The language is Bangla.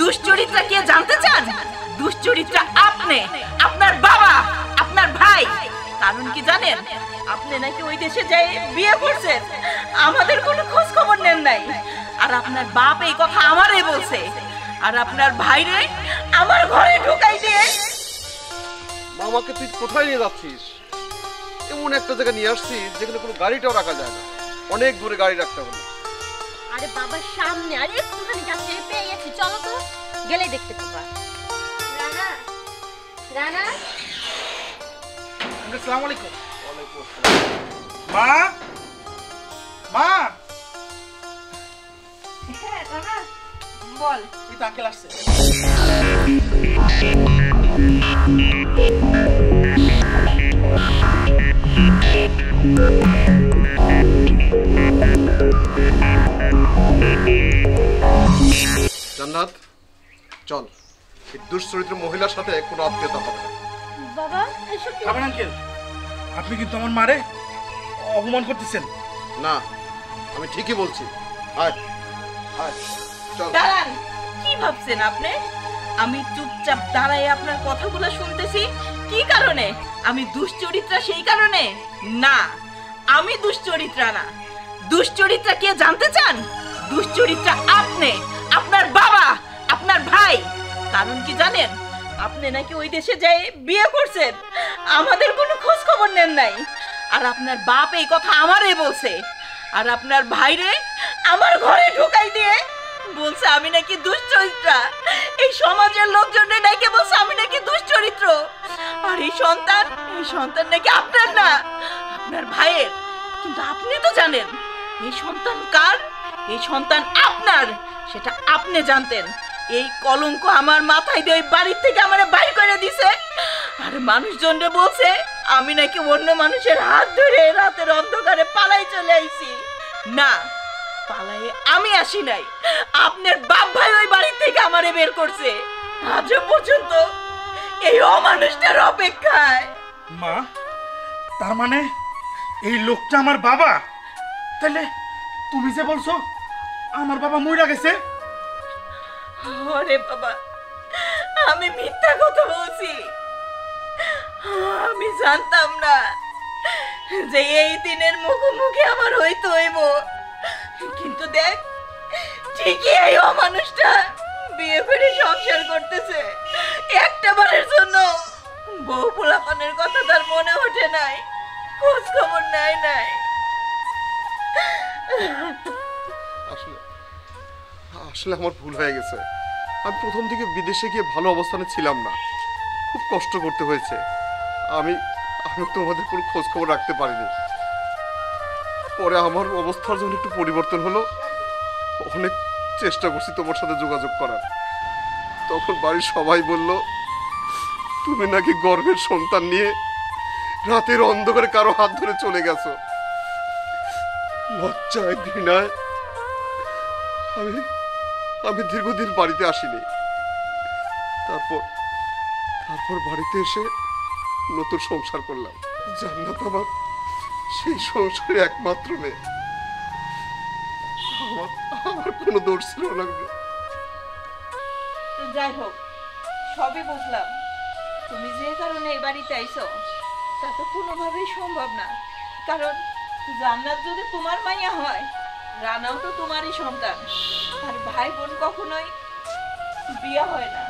দুশ্চরিত্রা কে জানতে চান? দুশ্চরিত্রা আপনি, আপনার বাবা, আপনার ভাই। কারণ কি জানেন? আপনি নাকি ওই দেশে যাই বিয়ে করছেন, আমাদের কোনো খোঁজ খবর নেন নাই। আর আপনার বাপ এই কথা আমারে বলছে, আর আপনার ভাইরে আমার ঘরে ঢুকাই দিয়ে। মামাকে তুই কোথায় নিয়ে যাচ্ছিস? এমন একটা জায়গা নিয়ে আসছিস যেখানে কোনো গাড়িটাও রাখা যায় না, অনেক দূরে গাড়ি রাখতে হবে। আরে বাবার সামনে আর একটুখানি কাছে পেয়ে গেছি, চলো তো, গেলেই দেখতে পাবা। রানা, রানা, আসসালামু আলাইকুম। ওয়ালাইকুম আসসালাম। মা, মা। হ্যাঁ রানা, বল। এই তো আঙ্কেল আসছে। জান্নাত, চল, এই দুশ্চরিত্র মহিলার সাথে কোনো আত্মীয়তা হবে না। বাবা এসব কি? খাবেন আঙ্কেল? আপনি কিন্তু আমার মারে অপমান করতেছেন। না, আমি ঠিকই বলছি। আয় আয়, চল। দাঁড়ান, কি ভাবছেন আপনি? আমি চুপচাপ দাঁড়ায় আপনার কথাগুলো শুনতেছি কি কারণে? আমি দুশ্চরিত্রা সেই কারণে? না, আমি দুশ্চরিত্রা না। দুশ্চরিত্রা কে জানতে চান? দুশ্চরিত্রা আপনি, আপনার বাবা, আপনার ভাই। কারণ কি জানেন? আপনি নাকি ওই দেশে যাই বিয়ে করছেন, আমাদের কোনো খোঁজ খবর নেন নাই। আর আপনার বাপ এই কথা আমারে বলছে, আর আপনার ভাইরে আমার ঘরে ঢুকাই দিয়ে বলছে আমি নাকি দুশ্চরিত্রা। এই সমাজের লোকজনের নাকি বলছে আমি নাকি দুশ্চরিত্র। আর এই সন্তান নাকি আপনার না, আপনার ভাইয়ের। কিন্তু আপনি তো জানেন এই সন্তান কার? এই সন্তান আপনার, সেটা আপনি জানতেন। এই কলঙ্ক আমার মাথায় দিয়ে বাড়ির থেকে আমারে বাইর করে দিছে। আর মানুষজনরে বলছে আমি নাকি অন্য মানুষের হাত ধরে রাতের অন্ধকারে পালাই চলে আইছি। না, পালায়ে আমি আসি নাই, আপনার বাপ ভাই ওই বাড়ি থেকে আমারে বের করছে। আজও পর্যন্ত এই অমানুষটার অপেক্ষায়। মা, তার মানে এই লোকটা আমার বাবা? তাহলে তুমি যে বলছো আমার বাবা মইরা গেছে? ওরে বাবা, আমি মিথ্যা কথা বলছি? আমি জানতাম না যে এই দিনের মুখোমুখি আমার হইতে হইব। কিন্তু দেখ, ঠিকই এই অমানুষটা বিয়ে করে সংসার করতেছে। একটা বারের জন্য বউ পোলাপানের কথা তার মনে ওঠে নাই, খোঁজ খবর নাই। আসলে আসলে আমার ভুল হয়ে গেছে। আমি প্রথম দিকে বিদেশে গিয়ে ভালো অবস্থানে ছিলাম না, খুব কষ্ট করতে হয়েছে। আমি তোমাদের কোনো খোঁজ খবর রাখতে পারিনি। পরে আমার অবস্থার যখন একটু পরিবর্তন হলো, অনেক চেষ্টা করছি তোমার সাথে যোগাযোগ করার। তখন বাড়ির সবাই বলল তুমি নাকি গর্ভের সন্তান নিয়ে রাতের অন্ধকারে কারো হাত ধরে চলে গেছো। লজ্জায় ঘৃণায় আমি দীর্ঘদিন বাড়িতে আসিনি। তারপর বাড়িতে এসে নতুন সংসার করলাম। জান্নাত আমার সেই সংসারে একমাত্র মেয়ে। আমার কোনো দোষ ছিল না। যাই হোক, সবই বুঝলাম। তুমি যে কারণে এই বাড়িতে আইছো তা তো কোনোভাবেই সম্ভব না। কারণ জান্নাত যদি তোমার মাইয়া হয়, রানাও তো তোমারই সন্তান। আর ভাই বোন কখনোই বিয়ে হয় না।